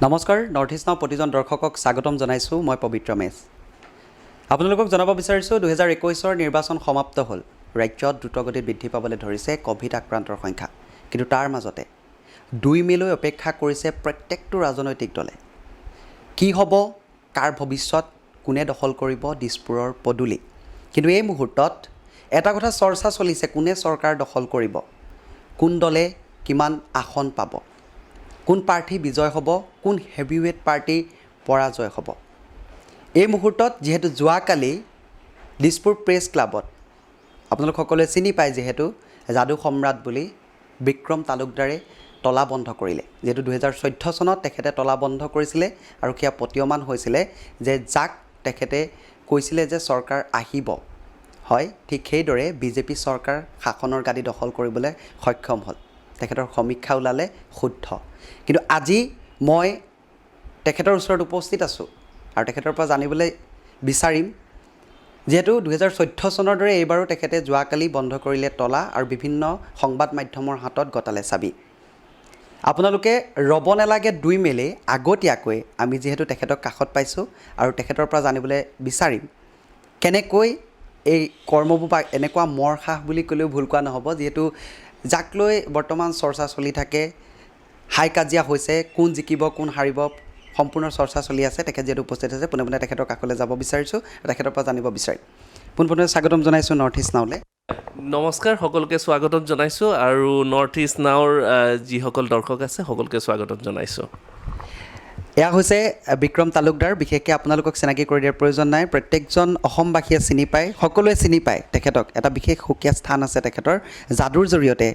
নমস্কাৰ north east নাও প্ৰতিজন দৰ্শকক স্বাগতম জনাইছোঁ মই পবিত্ৰ মেছ আপোনালোকক জনাব বিচাৰিছোঁ 2021 নিৰ্বাচন সমাপ্ত হ'ল ৰাজ্যত দ্ৰুতগতিত বৃদ্ধি পাবলৈ ধৰিছে কোভিড আক্ৰান্তৰ সংখ্যা কিন্তু তাৰ মাজতে 2 মেলৈ অপেক্ষা কৰিছে প্ৰত্যেকটো ৰাজনৈতিক দলে কি হ'ব কাৰ ভৱিষ্যত কোনে দখল কৰিব দিছপুৰৰ পদুলি কিন্তু এই মুহূৰ্তত এটা কথা চৰ্চা চলিছে কোনে চৰকাৰ দখল কৰিব কোন দলে কিমান আসন পাব কোন প্ৰাৰ্থী বিজয় হ'ব কোন হেভিৱেট পাৰ্টি পৰাজয় হ'ব এই মুহূৰ্তত যেহেতু যোৱাকালি দিছপুৰ প্ৰেছ ক্লাবত আপোনালোক সকলোৱে চিনি পায় যেহেতু যাদু সম্ৰাট বুলি বিক্ৰম তালুকদাৰে তলা বন্ধ কৰিলে যেহেতু 2014 চনত তেখেতে তলা বন্ধ কৰিছিলে আৰু কিয়া প্ৰতীয়মান হৈছিলে যে যাক তেখেতে কৈছিলে যে চৰকাৰ আহিব হয় ঠিক সেইদৰে বিজেপি চৰকাৰ শাসনৰ গাদী দখল কৰিবলৈ সক্ষম হ'ল তেখেতৰ সমীক্ষা ওলালে শুদ্ধ কিন্তু আজি মই তেখেতৰ ওচৰত উপস্থিত আছোঁ আৰু তেখেতৰ পৰা জানিবলৈ বিচাৰিম যেহেতু 2014 চনৰ দৰে এইবাৰো তেখেতে যোৱাকালি বন্ধ কৰিলে তলা আৰু বিভিন্ন সংবাদ মাধ্যমৰ হাতত গতালে চাবি আপোনালোকে ৰ'ব নালাগে 2 মেলে আগতীয়াকৈ আমি যেহেতু তেখেতক কাষত পাইছোঁ আৰু তেখেতৰ পৰা জানিবলৈ বিচাৰিম কেনেকৈ এই কৰ্মবোৰ বা এনেকুৱা মৰখাহ বুলি ক'লেও ভুল কোৱা নহ'ব যিহেতু যাক লৈ বৰ্তমান চৰ্চা চলি থাকে হাই কাজিয়া হৈছে কোন জিকিব কোন হাৰিব সম্পূৰ্ণ চৰ্চা চলি আছে তেখেত যেহেতু উপস্থিত আছে পোনে পোনে তেখেতৰ কাষলৈ যাব বিচাৰিছোঁ তেখেতৰ পৰা জানিব বিচাৰিম পোনপোনে স্বাগতম জনাইছোঁ নৰ্থ ইষ্ট নাওলৈ নমস্কাৰ সকলোকে স্বাগতম জনাইছোঁ আৰু নৰ্থ ইষ্ট নাওৰ যিসকল দৰ্শক আছে সকলোকে স্বাগতম জনাইছোঁ এয়া হৈছে বিক্ৰম তালুকদাৰ বিশেষকৈ আপোনালোকক চিনাকি কৰি দিয়াৰ প্ৰয়োজন নাই প্ৰত্যেকজন অসমবাসীয়ে চিনি পায় সকলোৱে চিনি পায় তেখেতক এটা বিশেষ সুকীয়া স্থান আছে তেখেতৰ যাদুৰ জৰিয়তে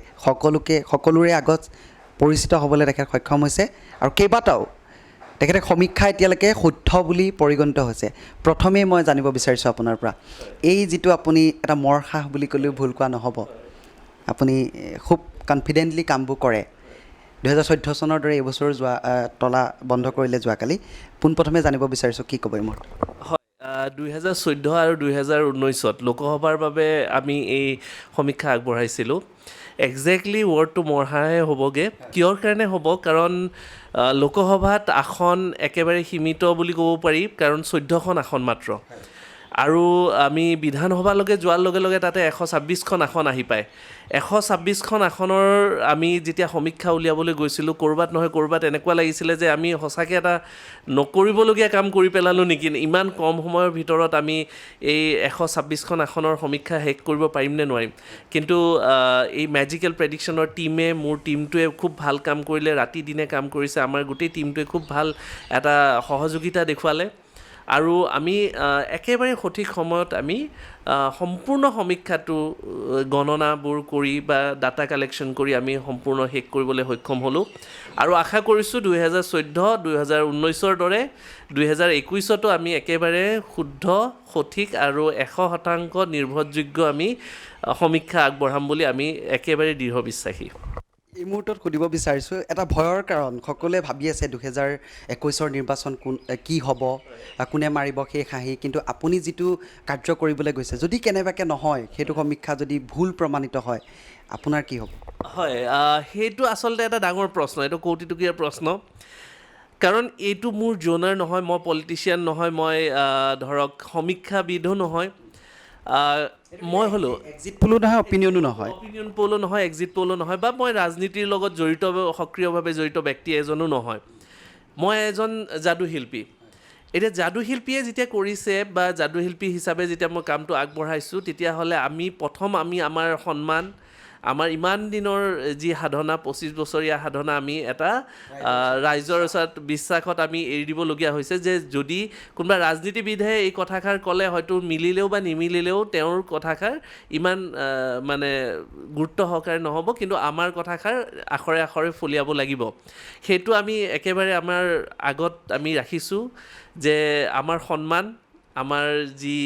সকলোৰে আগত পৰিচিত হ'বলৈ তেখেত সক্ষম হৈছে আৰু কেইবাটাও তেখেতে সমীক্ষা এতিয়ালৈকে শুদ্ধ বুলি পৰিগণিত হৈছে প্ৰথমেই মই জানিব বিচাৰিছোঁ আপোনাৰ পৰা এই যিটো আপুনি এটা মৰখাহ বুলি ক'লেও ভুল কোৱা নহ'ব আপুনি খুব কনফিডেণ্টলি কামবোৰ কৰে 2014 চনৰ দৰে এইবছৰ তলা বন্ধ কৰিলে যোৱাকালি পোনপ্ৰথমে জানিব বিচাৰিছোঁ কি ক'ব এই মুহূৰ্তত হয় 2014 আৰু 2019ত লোকসভাৰ বাবে আমি এই সমীক্ষা আগবঢ়াইছিলোঁ একজেক্টলি ৱৰ্ডটো মৰহাহে হ'বগৈ কিয়ৰ কাৰণে হ'ব কাৰণ লোকসভাত আসন একেবাৰে সীমিত বুলি ক'ব পাৰি কাৰণ 14খন আসন মাত্ৰ আৰু আমি বিধানসভালৈকে যোৱাৰ লগে লগে তাতে 126খন আসন আহি পায় 126খন আসনৰ আমি যেতিয়া সমীক্ষা উলিয়াবলৈ গৈছিলোঁ ক'ৰবাত নহয় ক'ৰবাত এনেকুৱা লাগিছিলে যে আমি সঁচাকৈ এটা নকৰিবলগীয়া কাম কৰি পেলালোঁ নেকি ইমান কম সময়ৰ ভিতৰত আমি এই 126খন আসনৰ সমীক্ষা শেষ কৰিব পাৰিম নে নোৱাৰিম কিন্তু এই মেজিকেল প্ৰেডিকশ্যনৰ টীমে মোৰ টীমটোৱে খুব ভাল কাম কৰিলে ৰাতি দিনে কাম কৰিছে আমাৰ গোটেই টীমটোৱে খুব ভাল এটা সহযোগিতা দেখুৱালে আৰু আমি একেবাৰে সঠিক সময়ত আমি সম্পূৰ্ণ সমীক্ষাটো গণনাবোৰ কৰি বা ডাটা কালেকশ্যন কৰি আমি সম্পূৰ্ণ শেষ কৰিবলৈ সক্ষম হ'লোঁ আৰু আশা কৰিছোঁ 2014 2019ৰ দৰে 2021তো আমি একেবাৰে শুদ্ধ সঠিক আৰু 100% নিৰ্ভৰযোগ্য আমি সমীক্ষা আগবঢ়াম বুলি আমি একেবাৰে দৃঢ় বিশ্বাসী এই মুহূৰ্তত সুধিব বিচাৰিছোঁ এটা ভয়ৰ কাৰণ সকলোৱে ভাবি আছে 2021 নিৰ্বাচন কি হ'ব কোনে মাৰিব সেই হাঁহি কিন্তু আপুনি যিটো কাৰ্য কৰিবলৈ গৈছে যদি কেনেবাকৈ নহয় সেইটো সমীক্ষা যদি ভুল প্ৰমাণিত হয় আপোনাৰ কি হ'ব হয় সেইটো আচলতে এটা ডাঙৰ প্ৰশ্ন এইটো কৌটিটকীয়া প্ৰশ্ন কাৰণ এইটো মোৰ জনাৰ নহয় মই পলিটিচিয়ান নহয় মই ধৰক সমীক্ষাবিদো নহয় মই হ'লো এক্সিট পলো নহয় অপিনিয়নো নহয় অপিনিয়ন পলো নহয় এক্সিট পলো নহয় বা মই ৰাজনীতিৰ লগত জড়িত সক্ৰিয়ভাৱে জড়িত ব্যক্তি এজনো নহয় মই এজন যাদুশিল্পী এতিয়া যাদুশিল্পীয়ে যেতিয়া কৰিছে বা যাদুশিল্পী হিচাপে যেতিয়া মই কামটো আগবঢ়াইছোঁ তেতিয়াহ'লে আমি আমাৰ সন্মান আমাৰ ইমান দিনৰ যি সাধনা 25 বছৰীয়া সাধনা আমি এটা ৰাইজৰ ওচৰত বিশ্বাসত আমি এৰি দিবলগীয়া হৈছে যে যদি কোনোবা ৰাজনীতিবিদে এই কথাষাৰ ক'লে হয়তো মিলিলেও বা নিমিলিলেও তেওঁৰ কথাষাৰ ইমান মানে গুৰুত্ব সহকাৰে নহ'ব কিন্তু আমাৰ কথাষাৰ আখৰে আখৰে ফলিয়াব লাগিব সেইটো আমি একেবাৰে আমাৰ আগত আমি ৰাখিছোঁ যে আমাৰ সন্মান আমাৰ যি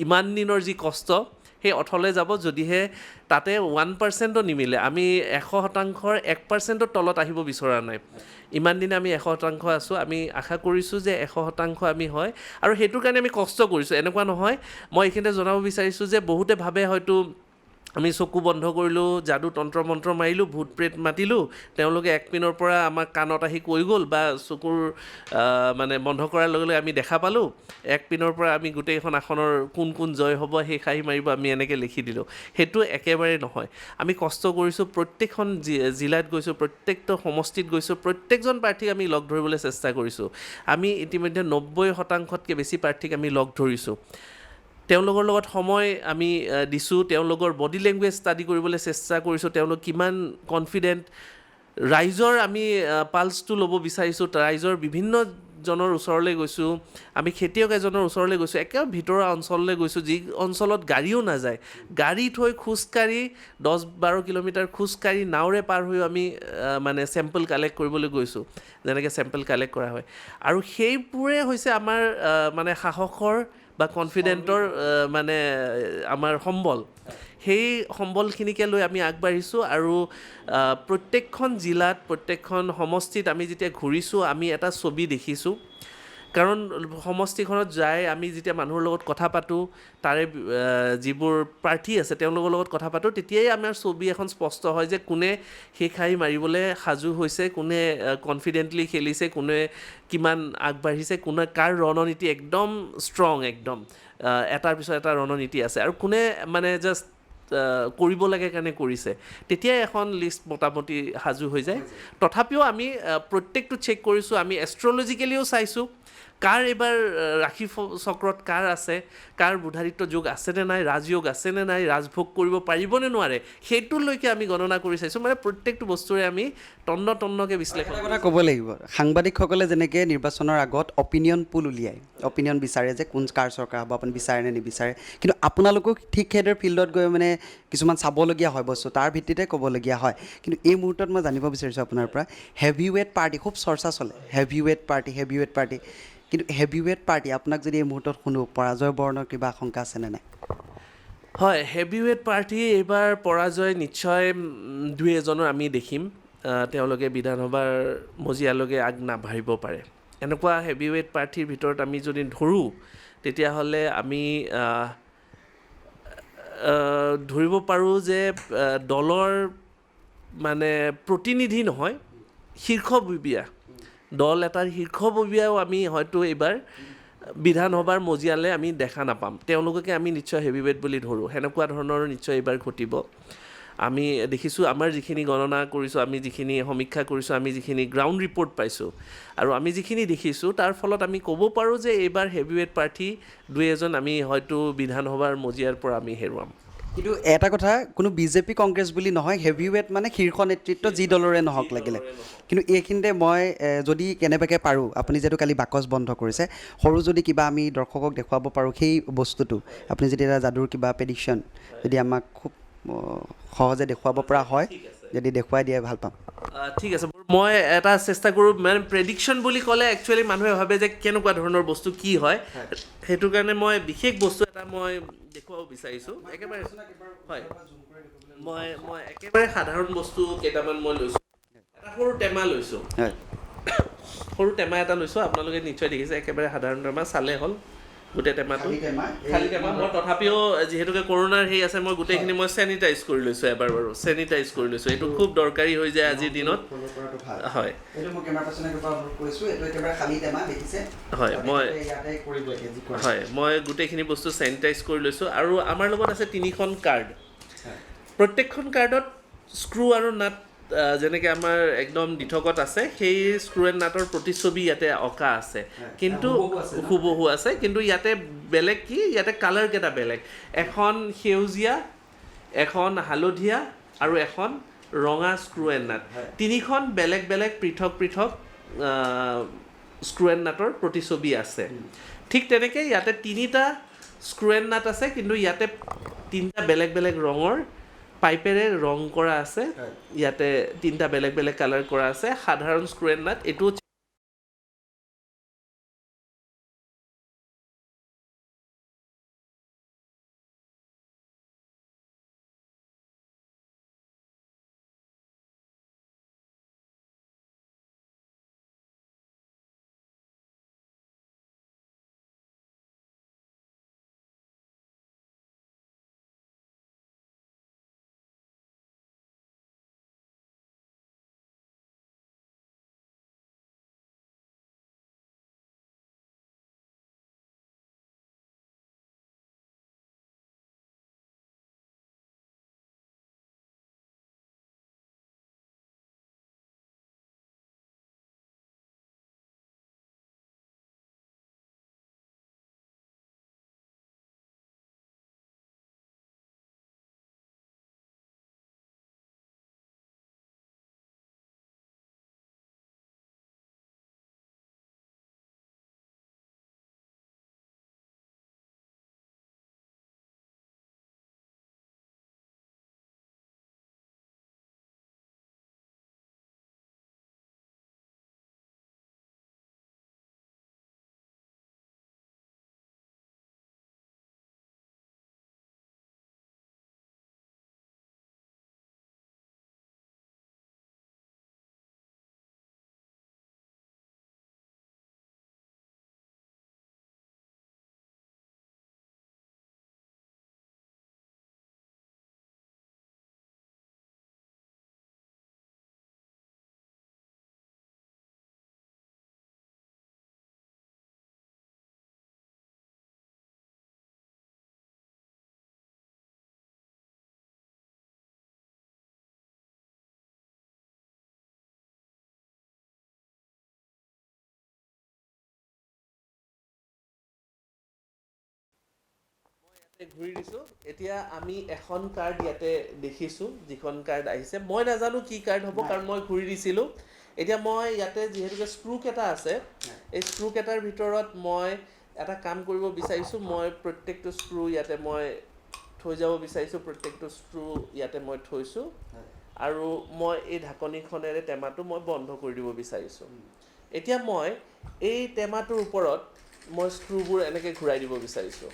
ইমান দিনৰ যি কষ্ট সেই অথলে যাব যদিহে তাতে 1%ও নিমিলে আমি 100%ৰ 1%ৰ তলত আহিব বিচৰা নাই ইমান দিনে আমি 100% আছোঁ আমি আশা কৰিছোঁ যে 100% আমি হয় আৰু সেইটোৰ কাৰণে আমি কষ্ট কৰিছোঁ এনেকুৱা নহয় মই এইখিনিতে জনাব বিচাৰিছোঁ যে বহুতে ভাবে হয়তো আমি চকু বন্ধ কৰিলোঁ, যাদু তন্ত্ৰ মন্ত্ৰ মাৰিলোঁ, ভূত প্ৰেত মাতিলোঁ, তেওঁলোকে এক পিনৰ পৰা আমাৰ কাণত আহি কৈ গ'ল বা চকুৰ মানে বন্ধ কৰাৰ লগে লগে আমি দেখা পালোঁ, এক পিনৰ পৰা আমি গোটেইখন আসনৰ কোন কোন জয় হ'ব সেই খাহি মাৰিব আমি এনেকৈ লিখি দিলোঁ। সেইটো একেবাৰে নহয়। আমি কষ্ট কৰিছোঁ, প্ৰত্যেকখন জিলাত গৈছোঁ, প্ৰত্যেকটো সমষ্টিত গৈছোঁ, প্ৰত্যেকজন প্ৰাৰ্থীক আমি লগ ধৰিবলৈ চেষ্টা কৰিছোঁ। আমি ইতিমধ্যে 90%তকৈ বেছি প্ৰাৰ্থীক আমি লগ ধৰিছোঁ। তেওঁলোকৰ লগত সময় আমি দিছোঁ, তেওঁলোকৰ বডি লেংগুৱেজ ষ্টাডি কৰিবলৈ চেষ্টা কৰিছোঁ, তেওঁলোক কিমান কনফিডেণ্ট। ৰাইজৰ আমি পালছটো ল'ব বিচাৰিছোঁ, ৰাইজৰ বিভিন্নজনৰ ওচৰলৈ গৈছোঁ, আমি খেতিয়ক এজনৰ ওচৰলৈ গৈছোঁ, একেবাৰে ভিতৰুৱা অঞ্চললৈ গৈছোঁ, যি অঞ্চলত গাড়ীও নাযায়, গাড়ী থৈ খোজকাঢ়ি 10-12 কিলোমিটাৰ খোজকাঢ়ি নাৱেৰে পাৰ হৈ আমি মানে চেম্পল কালেক্ট কৰিবলৈ গৈছোঁ, যেনেকৈ চেম্পল কালেক্ট কৰা হয়। আৰু সেইবোৰে হৈছে আমাৰ মানে সাহসৰ বা কনফিডেণ্টৰ মানে আমাৰ সম্বল। সেই সম্বলখিনিকে লৈ আমি আগবাঢ়িছোঁ আৰু প্ৰত্যেকখন জিলাত, প্ৰত্যেকখন সমষ্টিত আমি যেতিয়া ঘূৰিছোঁ, আমি এটা ছবি দেখিছোঁ। কাৰণ সমষ্টিখনত যাই আমি যেতিয়া মানুহৰ লগত কথা পাতোঁ, তাৰে যিবোৰ প্ৰাৰ্থী আছে তেওঁলোকৰ লগত কথা পাতোঁ, তেতিয়াই আমাৰ ছবি এখন স্পষ্ট হয় যে কোনে সেই খাই মাৰিবলৈ সাজু হৈছে, কোনে কনফিডেণ্টলি খেলিছে, কোনে কিমান আগবাঢ়িছে, কোনে কাৰ ৰণনীতি একদম ষ্ট্ৰং, একদম এটাৰ পিছত এটা ৰণনীতি আছে, আৰু কোনে মানে জাষ্ট কৰিব লাগে কাৰণে কৰিছে। তেতিয়াই এখন লিষ্ট মোটামুটি সাজু হৈ যায়। তথাপিও আমি প্ৰত্যেকটো চেক কৰিছোঁ, আমি এষ্ট্ৰলজিকেলিও চাইছোঁ কাৰ এইবাৰ ৰাশি চক্ৰত কাৰ আছে, কাৰ বুধাদিত্য যোগ আছেনে নাই, ৰাজযোগ আছেনে নাই, ৰাজভোগ কৰিব পাৰিবনে নোৱাৰে, সেইটোলৈকে আমি গণনা কৰি চাইছোঁ। মানে প্ৰত্যেকটো বস্তুৰে আমি তন্নকৈ বিশ্লেষণ এটা কথা ক'ব লাগিব, সাংবাদিকসকলে যেনেকৈ নিৰ্বাচনৰ আগত অপিনিয়ন পুল উলিয়ায়, অপিনিয়ন বিচাৰে যে কোন কাৰ চৰকাৰ হ'ব, আপুনি বিচাৰে নে নিবিচাৰে, কিন্তু আপোনালোকক ঠিক সেইদৰে ফিল্ডত গৈ মানে কিছুমান চাবলগীয়া হয় বস্তু, তাৰ ভিত্তিতে ক'বলগীয়া হয়। কিন্তু এই মুহূৰ্তত মই জানিব বিচাৰিছোঁ আপোনাৰ পৰা, হেভি ৱেট পাৰ্টি খুব চৰ্চা চলে, হেভি ৱেট পাৰ্টি, কিন্তু হেভি ৱেট পাৰ্টি আপোনাক যদি এই মুহূৰ্তত শুনো, পৰাজয় বৰণৰ কিবা আশংকা আছেনে নাই? হয়, হেভি ৱেট পাৰ্টি এইবাৰ পৰাজয় নিশ্চয় 2-এজনৰ আমি দেখিম। তেওঁলোকে বিধানসভাৰ মজিয়ালৈকে আগ নাবাঢ়িব পাৰে। এনেকুৱা হেভি ৱেট প্ৰাৰ্থীৰ ভিতৰত আমি যদি ধৰোঁ, তেতিয়াহ'লে আমি ধৰিব পাৰোঁ যে দলৰ মানে প্ৰতিনিধি নহয়, শীৰ্ষববীয়া দল এটাৰ শীৰ্ষববীয়াও আমি হয়তো এইবাৰ বিধানসভাৰ মজিয়ালৈ আমি দেখা নাপাম। তেওঁলোককে আমি নিশ্চয় হেভি ৱেট বুলি ধৰোঁ। সেনেকুৱা ধৰণৰ নিশ্চয় এইবাৰ ঘটিব। আমি দেখিছোঁ, আমাৰ যিখিনি গণনা কৰিছোঁ, আমি যিখিনি সমীক্ষা কৰিছোঁ, আমি যিখিনি গ্ৰাউণ্ড ৰিপৰ্ট পাইছোঁ, আৰু আমি যিখিনি দেখিছোঁ, তাৰ ফলত আমি ক'ব পাৰোঁ যে এইবাৰ হেভি ৱেট প্ৰাৰ্থী 2-এজন আমি হয়তো বিধানসভাৰ মজিয়াৰ পৰা আমি হেৰুৱাম। কিন্তু এটা কথা, কোনো বিজেপি কংগ্ৰেছ বুলি নহয়, হেভি ৱেট মানে শীৰ্ষ নেতৃত্ব যি দলৰে নহওক লাগিলে। কিন্তু এইখিনিতে মই যদি কেনেবাকৈ পাৰোঁ, আপুনি যিহেতু কালি বাকচ বন্ধ কৰিছে, সৰু যদি কিবা আমি দৰ্শকক দেখুৱাব পাৰোঁ সেই বস্তুটো, আপুনি যদি এটা যাদুৰ কিবা প্ৰেডিকশ্যন যদি আমাক খুব সহজে দেখুৱাব পৰা হয়, যদি দেখুৱাই দিয়ে ভাল পাম। ঠিক আছে, মই এটা চেষ্টা কৰোঁ। মানে প্ৰেডিকশ্যন বুলি ক'লে একচুৱেলি মানুহে ভাবে যে কেনেকুৱা ধৰণৰ বস্তু কি হয়, সেইটো কাৰণে মই বিশেষ বস্তু এটা মই দেখুৱাব বিচাৰিছোঁ। একেবাৰে হয়, মই একেবাৰে সাধাৰণ বস্তু কেইটামান মই লৈছোঁ। এটা সৰু টেমা লৈছোঁ, হয়, সৰু টেমা এটা লৈছোঁ, আপোনালোকে নিশ্চয় দেখিছে, একেবাৰে সাধাৰণ টেমা, চালে হ'ল গোটেই টেমাটো, খালী টেমা। মই তথাপিও যিহেতুকে কৰোণাৰ হেৰি আছে, মই গোটেইখিনি মই চেনিটাইজ কৰি লৈছোঁ এবাৰ বাৰু, চেনিটাইজ কৰি লৈছোঁ। এইটো খুব দৰকাৰী হৈ যায় আজিৰ দিনত। হয়, মই গোটেইখিনি বস্তু চেনিটাইজ কৰি লৈছোঁ। আৰু আমাৰ লগত আছে 3খন কাৰ্ড। প্ৰত্যেকখন কাৰ্ডত স্ক্ৰু আৰু নাট যেনেকৈ আমাৰ একদম দিঠকত আছে, সেই স্ক্ৰু এণ্ড নাটৰ প্ৰতিচ্ছবি ইয়াতে অঁকা আছে, কিন্তু হুবহু আছে। কিন্তু ইয়াতে বেলেগ কি, ইয়াতে কালাৰকেইটা বেলেগ, এখন সেউজীয়া, এখন হালধীয়া আৰু এখন ৰঙা স্ক্ৰু এণ্ড নাট। 3খন বেলেগ বেলেগ পৃথক স্ক্ৰু এণ্ড নাটৰ প্ৰতিচ্ছবি আছে। ঠিক তেনেকৈ ইয়াতে 3টা স্ক্ৰু এণ্ড নাট আছে, কিন্তু ইয়াতে 3টা বেলেগ বেলেগ ৰঙৰ পাইপেৰে ৰং কৰা আছে। ইয়াতে 3টা বেলেগ বেলেগ কালাৰ কৰা আছে। সাধাৰণ স্ক্ৰু এণ্ড নাট, এইটো ঘূৰি দিছোঁ এতিয়া আমি এখন কাৰ্ড ইয়াতে দেখিছোঁ যিখন কাৰ্ড আহিছে মই নাজানো কি কাৰ্ড হ'ব কাৰণ মই ঘূৰি দিছিলোঁ এতিয়া মই ইয়াতে যিহেতুকে স্ক্ৰু কেইটা আছে এই স্ক্ৰু কেইটাৰ ভিতৰত মই এটা কাম কৰিব বিচাৰিছোঁ মই প্ৰত্যেকটো স্ক্ৰু ইয়াতে মই থৈ যাব বিচাৰিছোঁ প্ৰত্যেকটো স্ক্ৰু ইয়াতে মই থৈছোঁ আৰু মই এই ঢাকনিখনেৰে টেমাটো মই বন্ধ কৰি দিব বিচাৰিছোঁ এতিয়া মই এই টেমাটোৰ ওপৰত মই স্ক্ৰুবোৰ এনেকৈ ঘূৰাই দিব বিচাৰিছোঁ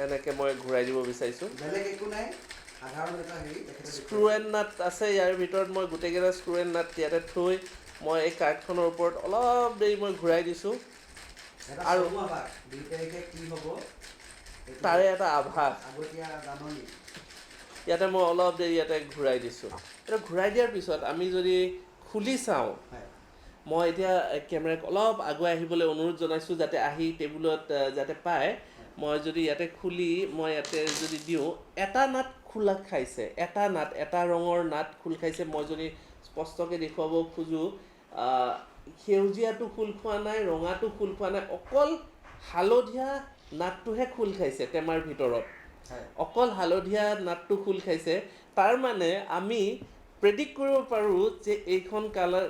এনেকৈ মই ঘূৰাই দিব বিচাৰিছোঁ বেলেগ একো নাই সাধাৰণ এটা হেৰি স্ক্ৰু এণ্ড নাট আছে ইয়াৰ ভিতৰত মই গোটেইকেইটা স্ক্ৰু এণ্ড নাট ইয়াতে থৈ মই এই কাৰ্ডখনৰ ওপৰত অলপ দেৰি মই ঘূৰাই দিছোঁ আৰু 2 তাৰিখে কি হ'ব তাৰে এটা আভাস আগতীয়া জাননী ইয়াতে মই অলপ দেৰি ইয়াতে ঘূৰাই দিছোঁ এতিয়া ঘূৰাই দিয়াৰ পিছত আমি যদি খুলি চাওঁ মই এতিয়া কেমেৰাক অলপ আগুৱাই আহিবলৈ অনুৰোধ জনাইছোঁ যাতে আহি টেবুলত যাতে পায় মই যদি ইয়াতে খুলি মই ইয়াতে যদি দিওঁ এটা নাট খোলা খাইছে এটা নাট এটা ৰঙৰ নাট খোল খাইছে মই যদি স্পষ্টকৈ দেখুৱাব খোজোঁ সেউজীয়াটো খোল খোৱা নাই ৰঙাটো খোল খোৱা নাই অকল হালধীয়া নাটটোহে খোল খাইছে টেমাৰ ভিতৰত অকল হালধীয়া নাটটো খোল খাইছে তাৰ মানে আমি প্ৰেডিক্ট কৰিব পাৰোঁ যে এইখন কালাৰ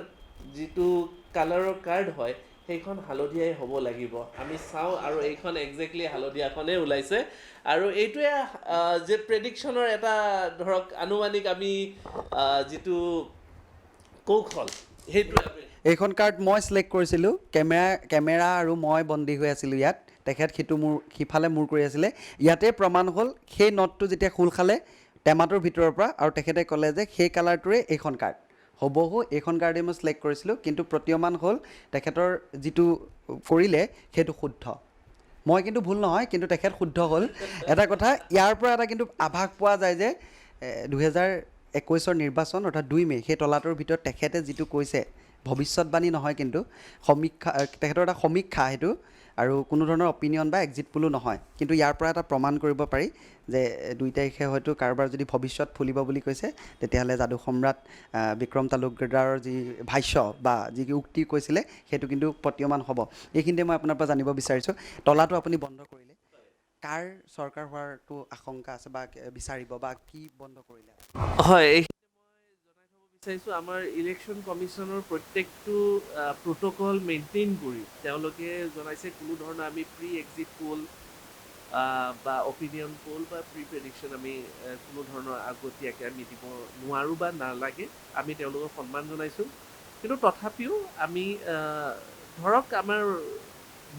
যিটো কালাৰৰ কাৰ্ড হয় সেইখন হালধীয়াই হ'ব লাগিব আমি চাওঁ আৰু এইখন একজেক্টলি হালধীয়াখনেই ওলাইছে আৰু এইটোৱে যে প্ৰেডিকশ্যনৰ এটা ধৰক আনুমানিক আমি যিটো কৌশল সেইটোৱে আমি এইখন কাৰ্ড মই ছিলেক্ট কৰিছিলোঁ কেমেৰা আৰু মই বন্দী হৈ আছিলোঁ ইয়াত তেখেত সিফালে মূৰ কৰি আছিলে ইয়াতে প্ৰমাণ হ'ল সেই নটটো যেতিয়া খোল খালে টেমাটোৰ ভিতৰৰ পৰা আৰু তেখেতে ক'লে যে সেই কালাৰটোৰে এইখন কাৰ্ড হ'বহো এইখন কাৰ্ডেই মই ছিলেক্ট কৰিছিলোঁ কিন্তু প্ৰতীয়মান হ'ল তেখেতৰ যিটো কৰিলে সেইটো শুদ্ধ মই কিন্তু ভুল নহয় কিন্তু তেখেত শুদ্ধ হ'ল এটা কথা ইয়াৰ পৰা এটা কিন্তু আভাস পোৱা যায় যে 2021 নিৰ্বাচন অৰ্থাৎ 2 মে সেই তলাটোৰ ভিতৰত তেখেতে যিটো কৈছে ভৱিষ্যতবাণী নহয় কিন্তু সমীক্ষা তেখেতৰ এটা সমীক্ষা সেইটো আৰু কোনো ধৰণৰ অপিনিয়ন বা এক্সিট পোলো নহয় কিন্তু ইয়াৰ পৰা এটা প্ৰমাণ কৰিব পাৰি যে 2 তাৰিখে হয়তো কাৰোবাৰ যদি ভৱিষ্যত ফুলিব বুলি কৈছে তেতিয়াহ'লে যাদু সম্ৰাট বিক্ৰম তালুকদাৰৰ যি ভাষ্য বা যি উক্তি কৈছিলে সেইটো কিন্তু প্ৰতীয়মান হ'ব এইখিনিতে মই আপোনাৰ পৰা জানিব বিচাৰিছোঁ তলাটো আপুনি বন্ধ কৰিলে কাৰ চৰকাৰ হোৱাৰটো আশংকা আছে বা বিচাৰিব বা কি বন্ধ কৰিলে হয় এইখিনি মই জনাই থ'ব বিচাৰিছোঁ আমাৰ ইলেকশ্যন কমিশ্যনৰ প্ৰত্যেকটো প্ৰট'কল মেইনটেইন কৰি তেওঁলোকে জনাইছে কোনো ধৰণৰ আমি প্ৰি এক্সিট পোল বা অপিনিয়ন পোল বা প্ৰি প্ৰেডিকশ্যন আমি কোনো ধৰণৰ আগতীয়াকৈ আমি দিব নোৱাৰোঁ বা নালাগে আমি তেওঁলোকক সন্মান জনাইছোঁ কিন্তু তথাপিও আমি ধৰক আমাৰ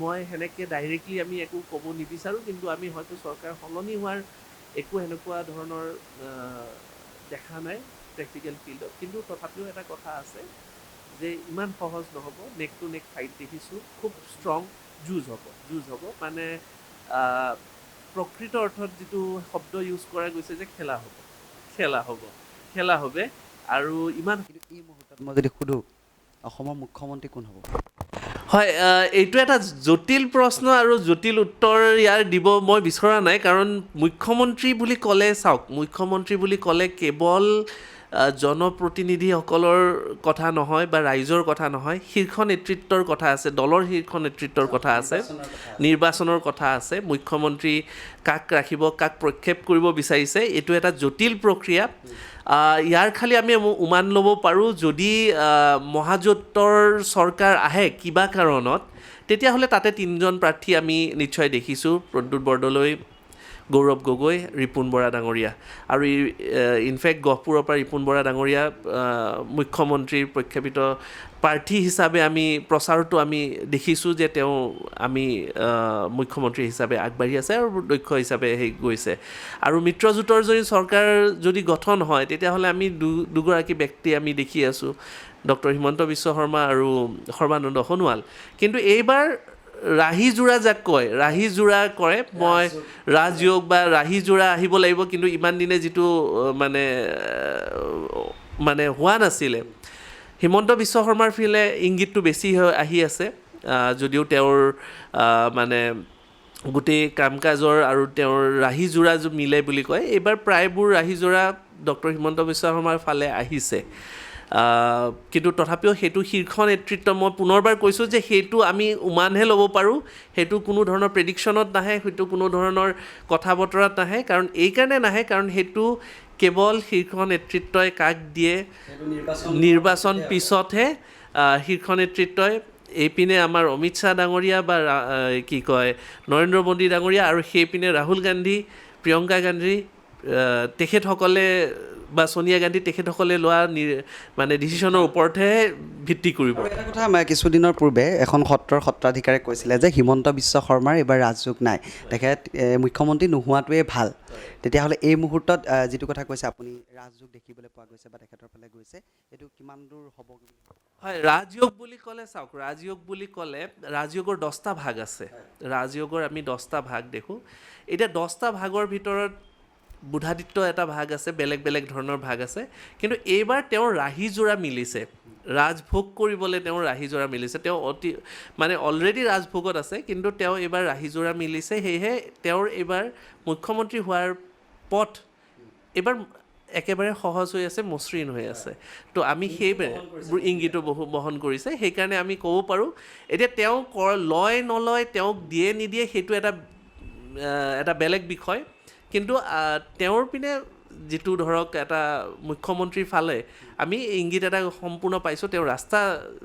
মই সেনেকৈ ডাইৰেক্টলি আমি একো ক'ব নিবিচাৰোঁ কিন্তু আমি হয়তো চৰকাৰ সলনি হোৱাৰ একো সেনেকুৱা ধৰণৰ দেখা নাই প্ৰেক্টিকেল ফিল্ডত কিন্তু তথাপিও এটা কথা আছে যে ইমান সহজ নহ'ব নেক টু নেক ফাইট দেখিছোঁ খুব ষ্ট্ৰং যুঁজ হ'ব মানে প্ৰকৃত অৰ্থত যিটো শব্দ ইউজ কৰা গৈছে যে খেলা হ'ব আৰু ইমান কিন্তু এই মুহূৰ্তত মই যদি সোধোঁ অসমৰ মুখ্যমন্ত্ৰী কোন হ'ব হয় এইটো এটা জটিল প্ৰশ্ন আৰু জটিল উত্তৰ ইয়াৰ দিব মই বিচৰা নাই কাৰণ মুখ্যমন্ত্ৰী বুলি ক'লে চাওক মুখ্যমন্ত্ৰী বুলি ক'লে কেৱল জনপ্ৰতিনিধিসকলৰ কথা নহয় বা ৰাইজৰ কথা নহয় শীৰ্ষ নেতৃত্বৰ কথা আছে দলৰ শীৰ্ষ নেতৃত্বৰ কথা আছে নিৰ্বাচনৰ কথা আছে মুখ্যমন্ত্ৰী কাক ৰাখিব কাক প্ৰক্ষেপ কৰিব বিচাৰিছে এইটো এটা জটিল প্ৰক্ৰিয়া ইয়াৰ খালি আমি উমান ল'ব পাৰোঁ যদি মহাজোঁটৰ চৰকাৰ আহে কিবা কাৰণত তেতিয়াহ'লে তাতে 3জন প্ৰাৰ্থী আমি নিশ্চয় দেখিছোঁ প্ৰদ্যুৎ বৰদলৈ গৌৰৱ গগৈ ৰিপুণ বৰা ডাঙৰীয়া আৰু ইনফেক্ট গহপুৰৰ পৰা ৰিপুণ বৰা ডাঙৰীয়া মুখ্যমন্ত্ৰীৰ প্ৰক্ষেপিত প্ৰাৰ্থী হিচাপে আমি প্ৰচাৰতো আমি দেখিছোঁ যে তেওঁ আমি মুখ্যমন্ত্ৰী হিচাপে আগবাঢ়ি আছে আৰু দক্ষ হিচাপে গৈছে আৰু মিত্ৰজোঁটৰ যদি চৰকাৰ যদি গঠন হয় তেতিয়াহ'লে আমি দুগৰাকী ব্যক্তি আমি দেখি আছোঁ ডক্টৰ হিমন্ত বিশ্ব শৰ্মা আৰু সৰ্বানন্দ সোণোৱাল কিন্তু এইবাৰ ৰাহিজোৰা যাক কয় ৰাহিজোৰা কৰে মই ৰাজয়োগ বা ৰাহিজোৰা আহিব লাগিব কিন্তু ইমান দিনে যিটো মানে হোৱা নাছিলে হিমন্ত বিশ্ব শৰ্মাৰ ফালে ইংগিতটো বেছি আহি আছে যদিও তেওঁৰ মানে গোটেই কাম কাজৰ আৰু তেওঁৰ ৰাহিজোৰা মিলে বুলি কয় এইবাৰ প্ৰায়বোৰ ৰাহিজোৰা ডক্টৰ হিমন্ত বিশ্ব শৰ্মাৰ ফালে আহিছে কিন্তু তথাপিও সেইটো শীৰ্ষ নেতৃত্ব মই পুনৰবাৰ কৈছোঁ যে সেইটো আমি উমানহে ল'ব পাৰোঁ, সেইটো কোনো ধৰণৰ প্ৰেডিকশ্যনত নাহে, সেইটো কোনো ধৰণৰ কথা বতৰাত নাহে, কাৰণ এইকাৰণে নাহে কাৰণ সেইটো কেৱল শীৰ্ষ নেতৃত্বই কাক দিয়ে, নিৰ্বাচন পিছতহে শীৰ্ষ নেতৃত্বই এইপিনে আমাৰ অমিত শ্বাহ ডাঙৰীয়া বা কি কয় নৰেন্দ্ৰ মোদী ডাঙৰীয়া আৰু সেইপিনে ৰাহুল গান্ধী, প্ৰিয়ংকা গান্ধী তেখেতসকলে বা সোনিয়া গান্ধী তেখেতসকলে লোৱা মানে ডিচিশ্যনৰ ওপৰতহে ভিত্তি কৰিব। এটা কথা কিছুদিনৰ পূৰ্বে এখন সত্ৰৰ সত্ৰাধিকাৰে কৈছিলে যে হিমন্ত বিশ্ব শৰ্মাৰ এইবাৰ ৰাজযোগ নাই, তেখেত মুখ্যমন্ত্ৰী নোহোৱাটোৱে ভাল। তেতিয়াহ'লে এই মুহূৰ্তত যিটো কথা কৈছে আপুনি, ৰাজযোগ দেখিবলৈ পোৱা গৈছে বা তেখেতৰ ফালে গৈছে, এইটো কিমান দূৰ হ'ব? হয়, ৰাজয়োগ বুলি ক'লে চাওক, ৰাজয়োগ বুলি ক'লে ৰাজয়োগৰ 10টা ভাগ আছে। ৰাজয়োগৰ আমি 10টা ভাগ দেখোঁ। এতিয়া 10টা ভাগৰ ভিতৰত বুধাদিত্য এটা ভাগ আছে, বেলেগ বেলেগ ধৰণৰ ভাগ আছে, কিন্তু এইবাৰ তেওঁৰ ৰাহিযোৰা মিলিছে, ৰাজভোগ কৰিবলৈ তেওঁৰ ৰাহিযোৰা মিলিছে। তেওঁ মানে অলৰেডি ৰাজভোগত আছে, কিন্তু তেওঁ এইবাৰ ৰাহিযোৰা মিলিছে, সেয়েহে তেওঁৰ এইবাৰ মুখ্যমন্ত্ৰী হোৱাৰ পথ এইবাৰ একেবাৰে সহজ হৈ আছে, মসৃণ হৈ আছে। তো আমি সেইবাৰে ইংগিতো বহন কৰিছে, সেইকাৰণে আমি ক'ব পাৰোঁ এতিয়া তেওঁ লয় নলয়, তেওঁক দিয়ে নিদিয়ে সেইটো এটা বেলেগ বিষয়, কিন্তু তেওঁৰ পিনে যিটো ধৰক এটা মুখ্যমন্ত্ৰীৰ ফালে আমি ইংগিত এটা সম্পূৰ্ণ পাইছোঁ, তেওঁৰ ৰাস্তা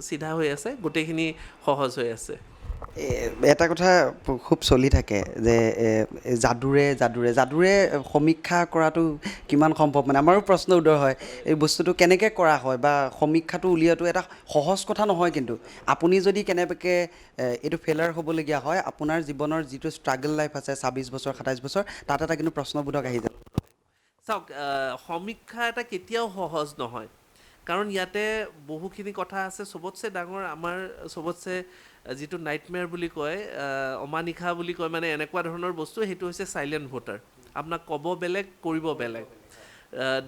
চিধা হৈ আছে, গোটেইখিনি সহজ হৈ আছে। এটা কথা খুব চলি থাকে যে যাদুৰে সমীক্ষা কৰাটো কিমান সম্ভৱ, মানে আমাৰো প্ৰশ্ন উদয় হয় এই বস্তুটো কেনেকৈ কৰা হয় বা সমীক্ষাটো উলিওৱাটো এটা সহজ কথা নহয়। কিন্তু আপুনি যদি কেনেবাকৈ এইটো ফেইলাৰ হ'বলগীয়া হয়, আপোনাৰ জীৱনৰ যিটো ষ্ট্ৰাগল লাইফ আছে 26 বছৰ 27 বছৰ, তাত এটা কিন্তু প্ৰশ্নবোধক আহি যায়। চাওক, সমীক্ষা এটা কেতিয়াও সহজ নহয়, কাৰণ ইয়াতে বহুখিনি কথা আছে। চবতছে ডাঙৰ আমাৰ চবতছে যিটো নাইটমেয়াৰ বুলি কয়, অমানিশা বুলি কয়, মানে এনেকুৱা ধৰণৰ বস্তু, সেইটো হৈছে চাইলেণ্ট ভোটাৰ। আপোনাক ক'ব বেলেগ, কৰিব বেলেগ,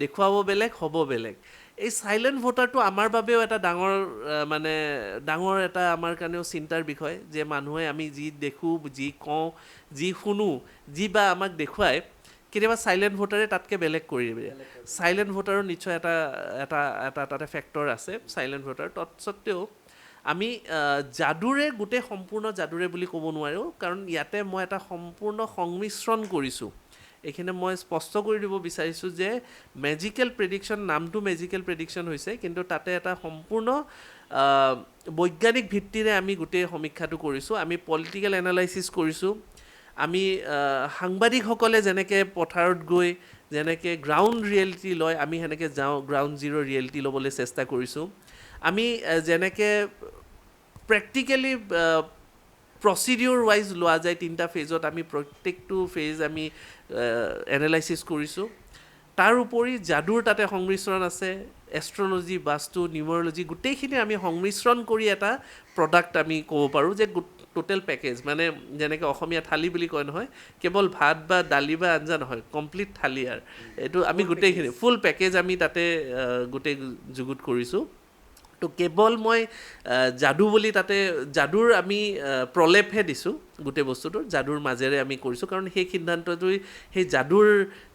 দেখুৱাব বেলেগ, হ'ব বেলেগ। এই চাইলেণ্ট ভোটাৰটো আমাৰ বাবেও এটা ডাঙৰ এটা আমাৰ কাৰণেও চিন্তাৰ বিষয়, যে মানুহে আমি যি দেখোঁ, যি কওঁ, যি শুনো, যি বা আমাক দেখুৱায়, কেতিয়াবা চাইলেণ্ট ভোটাৰে তাতকৈ বেলেগ কৰি দিয়ে। চাইলেণ্ট ভোটাৰৰ নিশ্চয় এটা ফেক্টৰ আছে চাইলেণ্ট ভোটাৰ। তৎসত্ত্বেও আমি যাদুৰে সম্পূৰ্ণ যাদুৰে বুলি ক'ব নোৱাৰোঁ, কাৰণ ইয়াতে মই এটা সম্পূৰ্ণ সংমিশ্ৰণ কৰিছোঁ। এইখিনি মই স্পষ্ট কৰি দিব বিচাৰিছোঁ যে মেজিকেল প্ৰেডিকশ্যন, নামটো মেজিকেল প্ৰেডিকশ্যন হৈছে, কিন্তু তাতে এটা সম্পূৰ্ণ বৈজ্ঞানিক ভিত্তিৰে আমি গোটেই সমীক্ষাটো কৰিছোঁ। আমি পলিটিকেল এনালাইচিছ কৰিছোঁ। আমি সাংবাদিকসকলে যেনেকৈ পথাৰত গৈ যেনেকৈ গ্ৰাউণ্ড ৰিয়েলিটি লয়, আমি সেনেকৈ গ্ৰাউণ্ড জিৰ' ৰিয়েলিটি ল'বলৈ চেষ্টা কৰিছোঁ। আমি যেনেকৈ প্ৰেক্টিকেলি প্ৰচিডিউৰ ৱাইজ লোৱা যায় 3টা ফেজত, আমি প্ৰত্যেকটো ফেজ আমি এনালাইচিছ কৰিছোঁ। তাৰ উপৰি যাদুৰ তাতে সংমিশ্ৰণ আছে, এষ্ট্ৰলজি, বাস্তু, নিউমৰলজি, গোটেইখিনি আমি সংমিশ্ৰণ কৰি এটা প্ৰডাক্ট আমি ক'ব পাৰোঁ যে টোটেল পেকেজ, মানে যেনেকৈ অসমীয়া থালি বুলি কয় নহয়, কেৱল ভাত বা দালি বা আঞ্জা নহয়, কমপ্লিট থালি। আৰু এইটো আমি গোটেইখিনি ফুল পেকেজ আমি তাতে গোটেই যুগুত কৰিছোঁ। তো কেৱল মই যাদু বুলি তাতে যাদুৰ আমি প্ৰলেপহে দিছোঁ, গোটেই বস্তুটোৰ যাদুৰ মাজেৰে আমি কৰিছোঁ, কাৰণ সেই সিদ্ধান্তটোই সেই যাদুৰ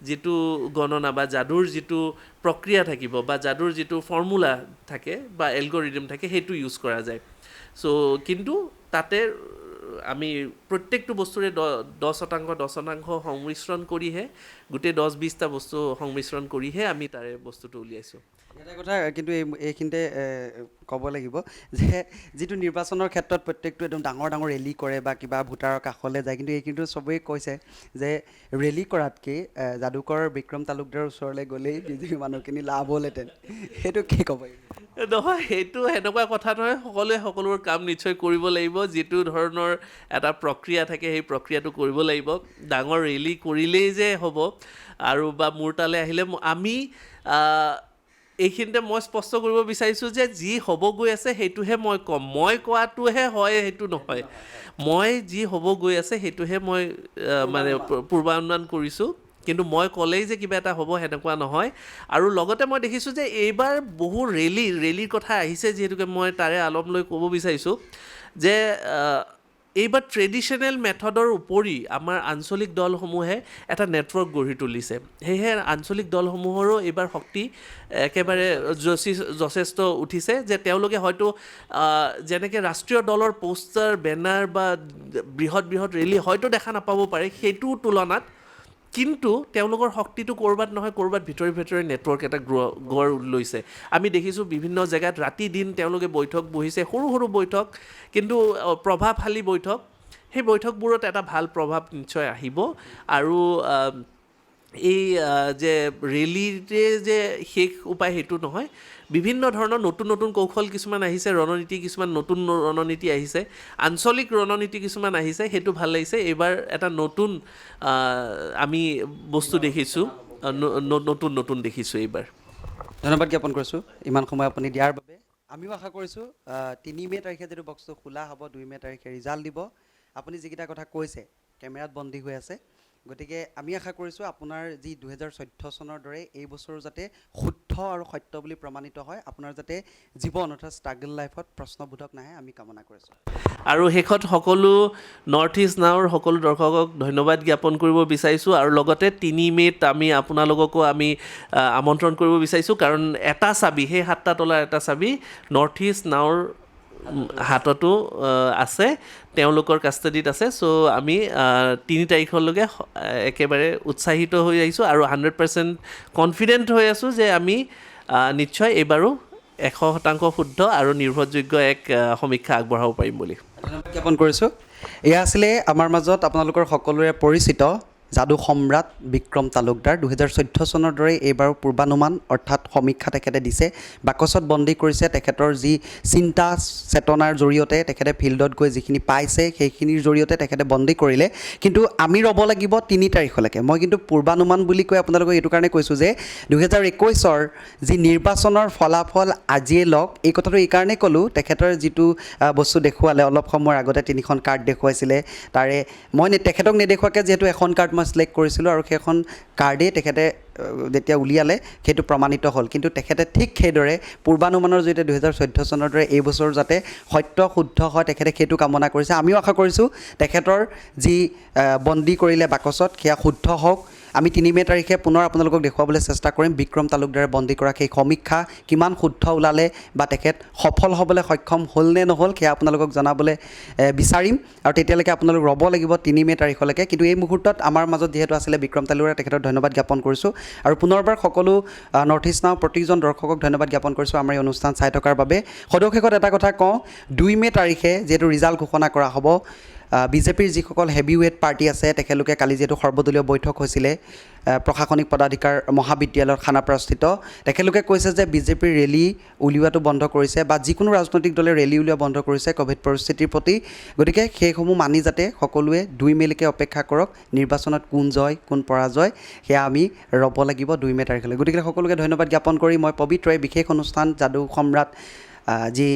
যিটো গণনা বা যাদুৰ যিটো প্ৰক্ৰিয়া থাকিব বা যাদুৰ যিটো ফৰ্মুলা থাকে বা এলগৰিদম থাকে, সেইটো ইউজ কৰা যায়। কিন্তু তাতে আমি প্ৰত্যেকটো বস্তুৰে 10% সংমিশ্ৰণ কৰিহে, গোটেই 10-20টা বস্তু সংমিশ্ৰণ কৰিহে আমি তাৰে বস্তুটো উলিয়াইছোঁ। এটা কথা কিন্তু এইখিনিতে ক'ব লাগিব যে যিটো নিৰ্বাচনৰ ক্ষেত্ৰত প্ৰত্যেকটো একদম ডাঙৰ ৰেলী কৰে বা কিবা ভোটাৰৰ কাষলৈ যায়, কিন্তু এইখিনিতো চবেই কৈছে যে ৰেলী কৰাতকৈ যাদুকৰ বিক্ৰম তালুকদাৰৰ ওচৰলৈ গ'লেই বিজেপি মানুহখিনি লাভ হ'লহেঁতেন, সেইটো কি ক'ব? নহয়, সেইটো সেনেকুৱা কথা নহয়। সকলোৱে সকলোৰ কাম নিশ্চয় কৰিব লাগিব। যিটো ধৰণৰ এটা প্ৰক্ৰিয়া থাকে, সেই প্ৰক্ৰিয়াটো কৰিব লাগিব। ডাঙৰ ৰেলী কৰিলেই যে হ'ব আৰু বা মোৰ তালৈ আহিলে আমি এইখিনিতে মই স্পষ্ট কৰিব বিচাৰিছোঁ যে যি হ'ব গৈ আছে সেইটোহে মই ক'ম। মই কোৱাটোহে হয় সেইটো নহয়। মই যি হ'ব গৈ আছে সেইটোহে মই মানে পূৰ্বানুমান কৰিছোঁ, কিন্তু মই ক'লেই যে কিবা এটা হ'ব সেনেকুৱা নহয়। আৰু লগতে মই দেখিছোঁ যে এইবাৰ বহু ৰেলীৰ কথা আহিছে, যিহেতুকে মই তাৰে আলম লৈ ক'ব বিচাৰিছোঁ যে এইবাৰ ট্ৰেডিশ্যনেল মেথডৰ উপৰি আমাৰ আঞ্চলিক দলসমূহে এটা নেটৱৰ্ক গঢ়ি তুলিছে সেয়েহে আঞ্চলিক দলসমূহৰো এইবাৰ শক্তি একেবাৰে যথেষ্ট উঠিছে যে তেওঁলোকে হয়তো যেনেকৈ ৰাষ্ট্ৰীয় দলৰ পোষ্টাৰ বেনাৰ বা বৃহৎ বৃহৎ ৰেলী হয়তো দেখা নাপাব পাৰে সেইটোৰ তুলনাত কিন্তু তেওঁলোকৰ শক্তিটো ক'ৰবাত নহয় ক'ৰবাত ভিতৰি ভিতৰি নেটৱৰ্ক এটা গঢ় লৈছে আমি দেখিছোঁ বিভিন্ন জেগাত ৰাতি দিন তেওঁলোকে বৈঠক বহিছে সৰু সৰু বৈঠক কিন্তু প্ৰভাৱশালী বৈঠক সেই বৈঠকবোৰত এটা ভাল প্ৰভাৱ নিশ্চয় আহিব আৰু এই যে ৰেলীতে যে শেষ উপায় সেইটো নহয় বিভিন্ন ধৰণৰ নতুন নতুন কৌশল কিছুমান আহিছে ৰণনীতি কিছুমান নতুন ৰণনীতি আহিছে আঞ্চলিক ৰণনীতি কিছুমান আহিছে সেইটো ভাল লাগিছে এইবাৰ এটা নতুন আমি বস্তু দেখিছোঁ নতুন দেখিছোঁ এইবাৰ ধন্যবাদ জ্ঞাপন কৰিছোঁ ইমান সময় আপুনি দিয়াৰ বাবে আমিও আশা কৰিছোঁ 3 মে' তাৰিখে যিটো বক্সটো খোলা হ'ব 2 মে' তাৰিখে ৰিজাল্ট দিব আপুনি যিকেইটা কথা কৈছে কেমেৰাত বন্দী হৈ আছে গতিকে আমি আশা কৰিছোঁ আপোনাৰ যি 2014 চনৰ দৰে এই বছৰ যাতে শুদ্ধ আৰু সত্য বুলি প্ৰমাণিত হয় আপোনাৰ যাতে জীৱন অৰ্থাৎ ষ্ট্ৰাগল লাইফত প্ৰশ্নবোধক নাহে আমি কামনা কৰিছোঁ আৰু শেষত সকলো নৰ্থ ইষ্ট নাওৰ সকলো দৰ্শকক ধন্যবাদ জ্ঞাপন কৰিব বিচাৰিছোঁ আৰু লগতে 3 মে'ত আমি আপোনালোককো আমি আমন্ত্ৰণ কৰিব বিচাৰিছোঁ কাৰণ এটা চাবি সেই 7টা তলাৰ এটা চাবি নৰ্থ ইষ্ট নাওৰ হাততো আছে তেওঁলোকৰ কাষ্টাডিত আছে চ' আমি 3 তাৰিখলৈকে একেবাৰে উৎসাহিত হৈ আহিছোঁ আৰু 100% কনফিডেণ্ট হৈ আছোঁ যে আমি নিশ্চয় এইবাৰো 100% শুদ্ধ আৰু নিৰ্ভৰযোগ্য এক সমীক্ষা আগবঢ়াব পাৰিম বুলি ধন্যবাদ জ্ঞাপন কৰিছোঁ এয়া আছিলে আমাৰ মাজত আপোনালোকৰ সকলোৰে পৰিচিত যাদু সম্ৰাট বিক্ৰম তালুকদাৰ 2014 চনৰ দৰে এইবাৰ পূৰ্বানুমান অৰ্থাৎ সমীক্ষা তেখেতে দিছে বাকচত বন্দী কৰিছে তেখেতৰ যি চিন্তা চেতনাৰ জৰিয়তে তেখেতে ফিল্ডত গৈ যিখিনি পাইছে সেইখিনিৰ জৰিয়তে তেখেতে বন্দী কৰিলে কিন্তু আমি ৰ'ব লাগিব 3 তাৰিখলৈকে মই কিন্তু পূৰ্বানুমান বুলি কৈ আপোনালোকক এইটো কাৰণে কৈছোঁ যে 2021ৰ যি নিৰ্বাচনৰ ফলাফল আজিয়ে লওক এই কথাটো এইকাৰণে ক'লোঁ তেখেতৰ যিটো বস্তু দেখুৱালে অলপ সময়ৰ আগতে 3খন কাৰ্ড দেখুৱাইছিলে তাৰে মই তেখেতক নেদেখুৱাকৈ যিহেতু এখন কাৰ্ড মই চিলেক্ট কৰিছিলোঁ আৰু সেইখন কাৰ্ডেই তেখেতে যেতিয়া উলিয়ালে সেইটো প্ৰমাণিত হ'ল কিন্তু তেখেতে ঠিক সেইদৰে পূৰ্বানুমানৰ জৰিয়তে 2014 চনৰ দৰে এই বছৰ যাতে সত্য শুদ্ধ হয় তেখেতে সেইটো কামনা কৰিছে আমিও আশা কৰিছোঁ তেখেতৰ যি বন্দী কৰিলে বাকচত সেয়া শুদ্ধ হওক আমি 3 মে' তাৰিখে পুনৰ আপোনালোকক দেখুৱাবলৈ চেষ্টা কৰিম বিক্ৰম তালুকদাৰে বন্দী কৰা সেই সমীক্ষা কিমান শুদ্ধ ওলালে বা তেখেত সফল হ'বলৈ সক্ষম হ'ল নে নহ'ল সেয়া আপোনালোকক জনাবলৈ বিচাৰিম আৰু তেতিয়ালৈকে আপোনালোক ৰ'ব লাগিব 3 মে' তাৰিখলৈকে কিন্তু এই মুহূৰ্তত আমাৰ মাজত যিহেতু আছিলে বিক্ৰম তালুকদাৰ তেখেতক ধন্যবাদ জ্ঞাপন কৰিছোঁ আৰু পুনৰবাৰ সকলো নৰ্থ ইষ্ট নাও প্ৰতিজন দৰ্শকক ধন্যবাদ জ্ঞাপন কৰিছোঁ আমাৰ এই অনুষ্ঠান চাই থকাৰ বাবে সদশেষত এটা কথা কওঁ 2 মে' তাৰিখে যিহেতু ৰিজাল্ট ঘোষণা কৰা হ'ব বিজেপিৰ যিসকল হেভিৱেট পাৰ্টি আছে তেখেতলোকে কালি যিহেতু সৰ্বদলীয় বৈঠক হৈছিলে প্ৰশাসনিক পদাধিকাৰ মহাবিদ্যালয়ৰ খানাপাৰাস্থিত তেখেতলোকে কৈছে যে বিজেপিৰ ৰেলী উলিওৱাটো বন্ধ কৰিছে বা যিকোনো ৰাজনৈতিক দলে ৰেলী উলিওৱা বন্ধ কৰিছে ক'ভিড পৰিস্থিতিৰ প্ৰতি গতিকে সেইসমূহ মানি যাতে সকলোৱে 2 মে'লৈকে অপেক্ষা কৰক নিৰ্বাচনত কোন জয় কোন পৰাজয় সেয়া আমি ৰ'ব লাগিব 2 মে' তাৰিখলৈ গতিকে সকলোকে ধন্যবাদ জ্ঞাপন কৰি মই পবিত্ৰই বিশেষ অনুষ্ঠান যাদু সম্ৰাট যি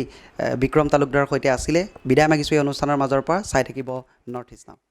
বিক্ৰম তালুকদাৰৰ সৈতে আছিলে বিদায় মাগিছোঁ এই অনুষ্ঠানৰ মাজৰ পৰা চাই থাকিব নৰ্থ ইষ্ট নাও